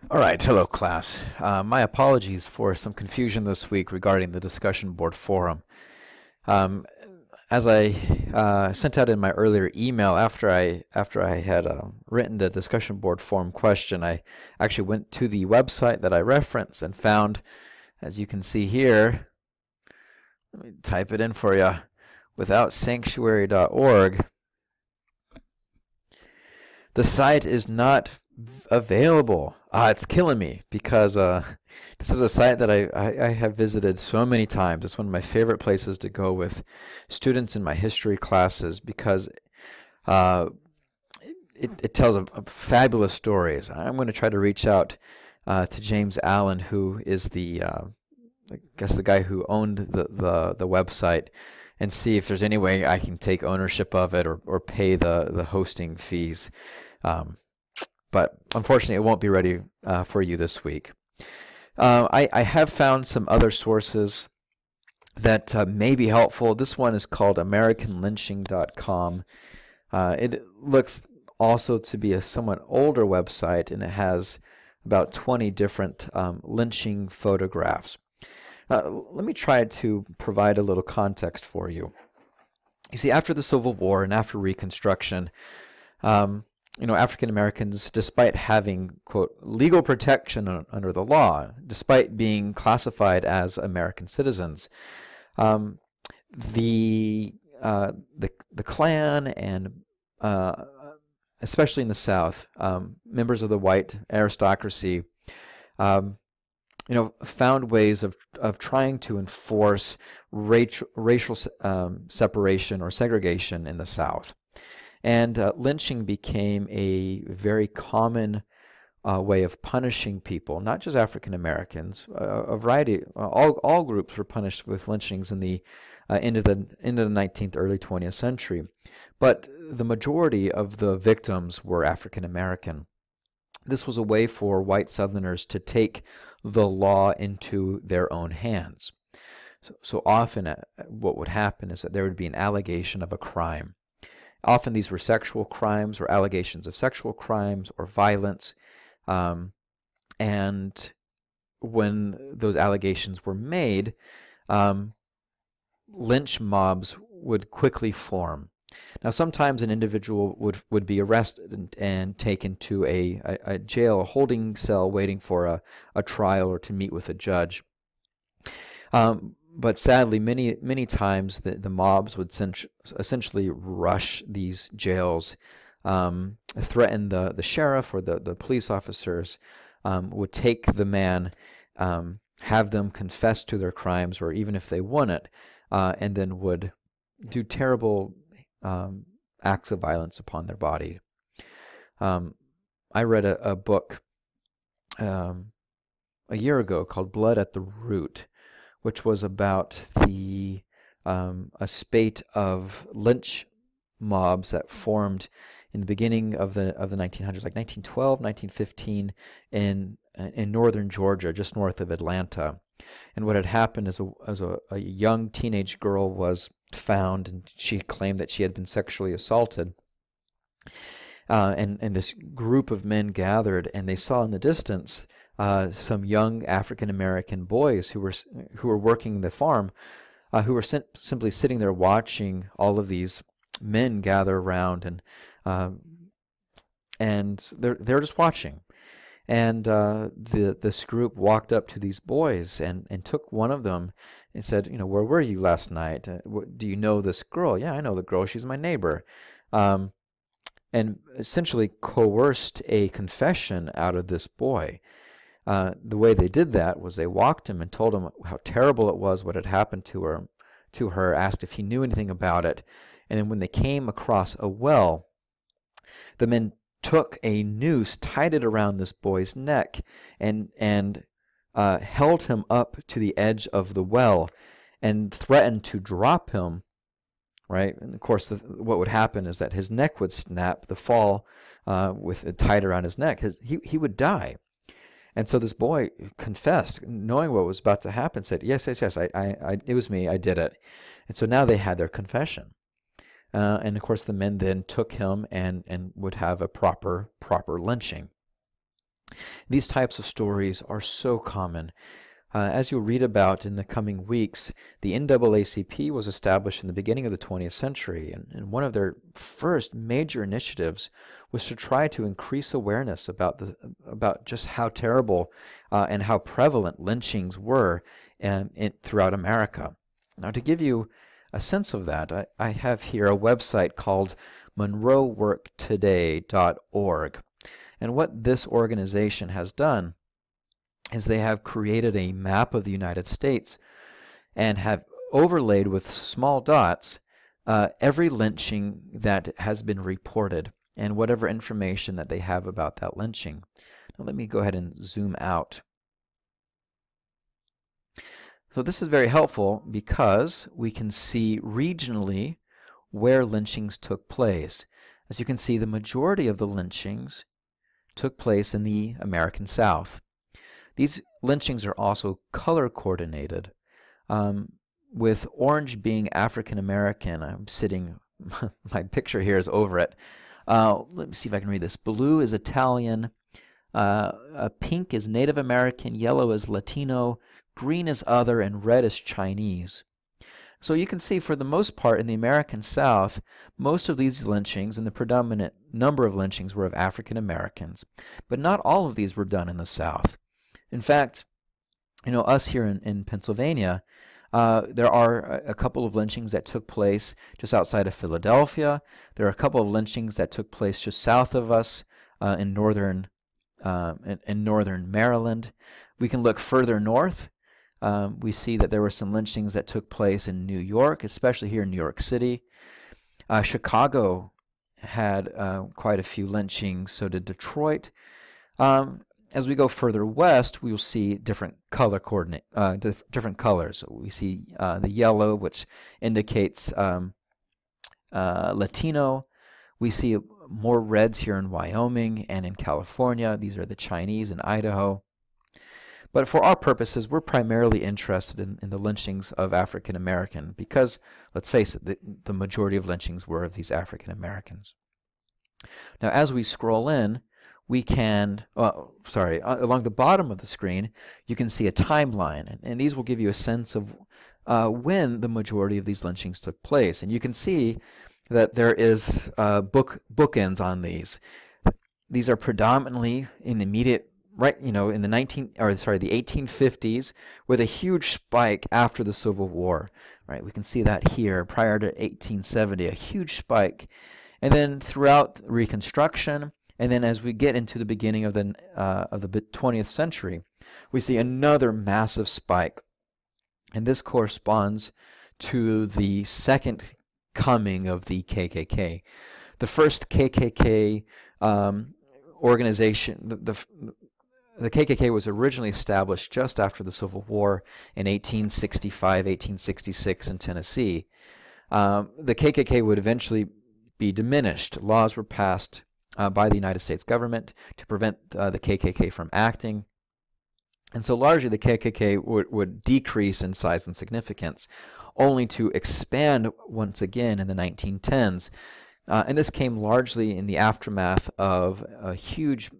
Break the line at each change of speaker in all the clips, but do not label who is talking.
All right, hello class. My apologies for some confusion this week regarding the discussion board forum. Um, as I sent out in my earlier email after I had written the discussion board forum question, I actually went to the website that I referenced and found, as you can see here, let me type it in for you, withoutsanctuary.org. The site is not available. It's killing me because this is a site that I have visited so many times. It's one of my favorite places to go with students in my history classes because uh, it tells a fabulous stories. I'm going to try to reach out to James Allen, who is I guess the guy who owned the website, and see if there's any way I can take ownership of it or pay the hosting fees. But unfortunately, it won't be ready for you this week. I have found some other sources that may be helpful. This one is called AmericanLynching.com. It looks also to be a somewhat older website, and it has about 20 different lynching photographs. Let me try to provide a little context for you. You see, after the Civil War and after Reconstruction, African Americans, despite having, quote, legal protection under the law, despite being classified as American citizens, the Klan and especially in the South, members of the white aristocracy, found ways of trying to enforce racial separation or segregation in the South. And lynching became a very common way of punishing people, not just African Americans. A variety, all groups were punished with lynchings in the end of the 19th, early 20th century. But the majority of the victims were African American. This was a way for white Southerners to take the law into their own hands. So often what would happen is that there would be an allegation of a crime. Often these were sexual crimes or allegations of sexual crimes or violence. And when those allegations were made, lynch mobs would quickly form. Now, sometimes an individual would be arrested and taken to a jail, a holding cell, waiting for a trial or to meet with a judge. But sadly, many times the mobs would essentially rush these jails, threaten the sheriff or the police officers, would take the man, have them confess to their crimes, or even if they won it, and then would do terrible acts of violence upon their body. I read a book a year ago called Blood at the Root, which was about a spate of lynch mobs that formed in the beginning of the 1900s, like 1912, 1915, in northern Georgia, just north of Atlanta. And what had happened is a young teenage girl was found, and she claimed that she had been sexually assaulted. And this group of men gathered, and they saw in the distance some young African American boys who were working the farm, who were simply sitting there watching all of these men gather around, and they're just watching. And this group walked up to these boys and took one of them and said, where were you last night? Do you know this girl? Yeah, I know the girl. She's my neighbor. And essentially coerced a confession out of this boy. The way they did that was they walked him and told him how terrible it was, what had happened to her, asked if he knew anything about it. And then when they came across a well, the men took a noose, tied it around this boy's neck, and held him up to the edge of the well and threatened to drop him, right? And of course, what would happen is that his neck would snap, the fall with it tied around his neck, he would die. And so this boy confessed, knowing what was about to happen, said, yes, it was me, I did it. And so now they had their confession. And of course, the men then took him and would have a proper lynching. These types of stories are so common. As you'll read about in the coming weeks, the NAACP was established in the beginning of the 20th century, and one of their first major initiatives was to try to increase awareness about just how terrible and how prevalent lynchings were throughout America. Now, to give you a sense of that, I have here a website called monroeworktoday.org. And what this organization has done is they have created a map of the United States and have overlaid with small dots every lynching that has been reported and whatever information that they have about that lynching. Now let me go ahead and zoom out. So this is very helpful because we can see regionally where lynchings took place. As you can see, the majority of the lynchings took place in the American South. These lynchings are also color coordinated, with orange being African American. I'm sitting, my picture here is over it. Let me see if I can read this. Blue is Italian, pink is Native American, yellow is Latino, green is other, and red is Chinese. So you can see for the most part in the American South, most of these lynchings and the predominant number of lynchings were of African Americans. But not all of these were done in the South. In fact, us here in Pennsylvania, there are a couple of lynchings that took place just outside of Philadelphia. There are a couple of lynchings that took place just south of us in northern Maryland. We can look further north. We see that there were some lynchings that took place in New York, especially here in New York City. Chicago had quite a few lynchings, so did Detroit. As we go further west, we will see different color different colors. So we see the yellow, which indicates Latino. We see more reds here in Wyoming and in California. These are the Chinese in Idaho. But for our purposes, we're primarily interested in the lynchings of African American because, let's face it, the majority of lynchings were of these African Americans. Now, as we scroll in, we can, along the bottom of the screen, you can see a timeline, and these will give you a sense of when the majority of these lynchings took place. And you can see that there is bookends on these. These are predominantly in the immediate, in the 1850s, with a huge spike after the Civil War. Right, we can see that here prior to 1870, a huge spike, and then throughout Reconstruction. And then as we get into the beginning of the 20th century, we see another massive spike. And this corresponds to the second coming of the KKK. The first KKK organization, the KKK was originally established just after the Civil War in 1865, 1866 in Tennessee. The KKK would eventually be diminished. Laws were passed by the United States government to prevent the KKK from acting. And so largely the KKK would decrease in size and significance, only to expand once again in the 1910s. And this came largely in the aftermath of a huge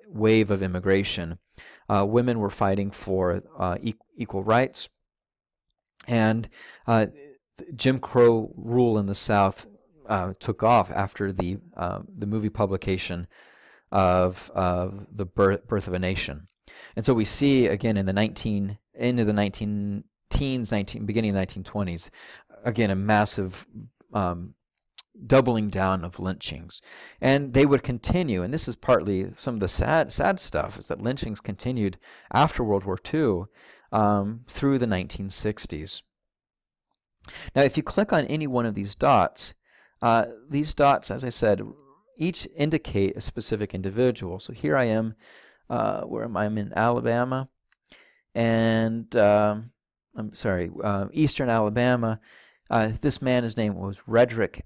wave of immigration. Women were fighting for equal rights, and Jim Crow rule in the South took off after the movie publication of the Birth of a Nation. And so we see again in the beginning of the 1920s, again a massive doubling down of lynchings, and they would continue. And this is partly some of the sad stuff, is that lynchings continued after World War II through the 1960s. Now, if you click on any one of these dots, as I said, each indicate a specific individual. So here I am, where am I? I'm in Alabama, and Eastern Alabama. This man, his name was Redrick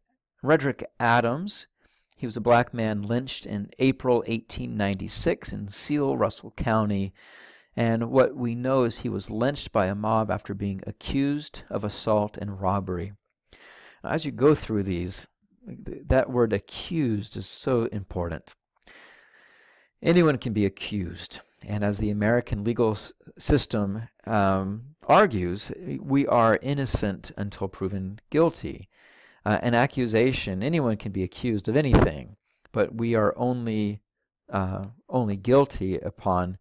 Adams. He was a black man lynched in April 1896 in Seal, Russell County. And what we know is he was lynched by a mob after being accused of assault and robbery. Now, as you go through these, that word accused is so important. Anyone can be accused, and as the American legal system argues, we are innocent until proven guilty. An accusation, anyone can be accused of anything, but we are only guilty upon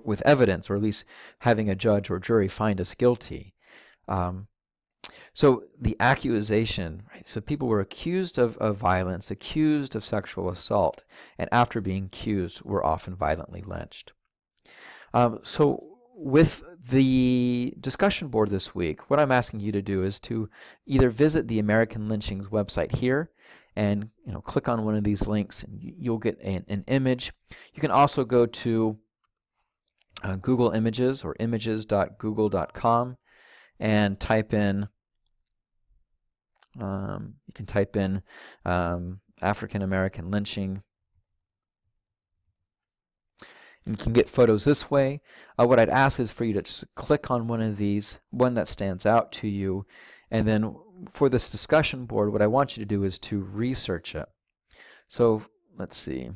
with evidence, or at least having a judge or jury find us guilty. So the accusation, right? So people were accused of violence, accused of sexual assault, and after being accused, were often violently lynched. So with the discussion board this week, what I'm asking you to do is to either visit the American Lynching's website here and click on one of these links, and you'll get an image. You can also go to Google Images or images.google.com and type in you can type in African American lynching, and you can get photos this way. What I'd ask is for you to just click on one of these, one that stands out to you, and then for this discussion board, what I want you to do is to research it. So let's see.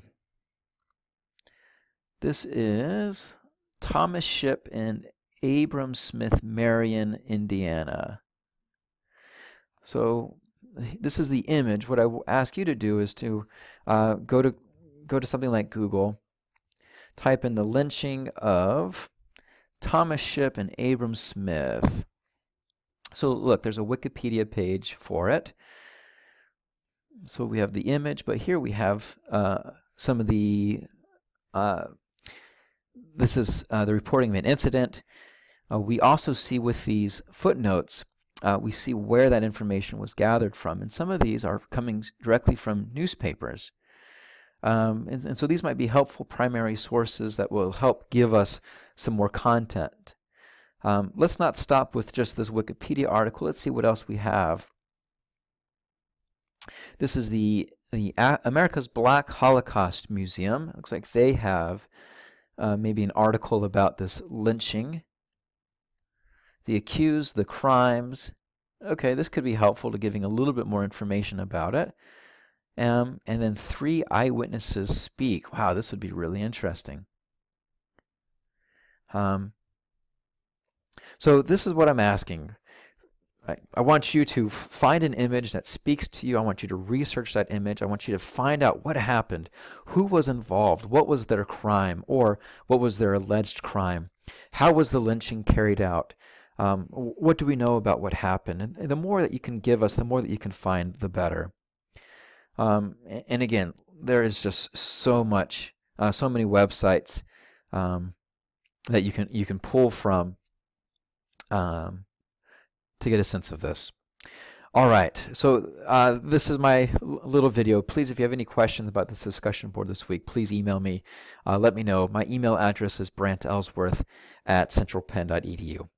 This is Thomas Ship in Abram Smith, Marion, Indiana. So this is the image. What I will ask you to do is to go to something like Google, type in the lynching of Thomas Ship and Abram Smith. So look, there's a Wikipedia page for it. So we have the image, but here we have some of the this is the reporting of an incident. We also see with these footnotes, we see where that information was gathered from, and some of these are coming directly from newspapers. And so these might be helpful primary sources that will help give us some more content. Let's not stop with just this Wikipedia article. Let's see what else we have. This is the America's Black Holocaust Museum. It looks like they have maybe an article about this lynching. The accused, the crimes. Okay, this could be helpful to giving a little bit more information about it. And then 3 eyewitnesses speak. Wow, this would be really interesting. So this is what I'm asking. I want you to find an image that speaks to you. I want you to research that image. I want you to find out what happened, who was involved, what was their crime, or what was their alleged crime, how was the lynching carried out, what do we know about what happened. And the more that you can give us, the more that you can find, the better. And again, there is just so much, so many websites that you can pull from to get a sense of this. All right, so this is my little video. Please, if you have any questions about this discussion board this week, please email me. Let me know. My email address is brantellsworth@centralpenn.edu.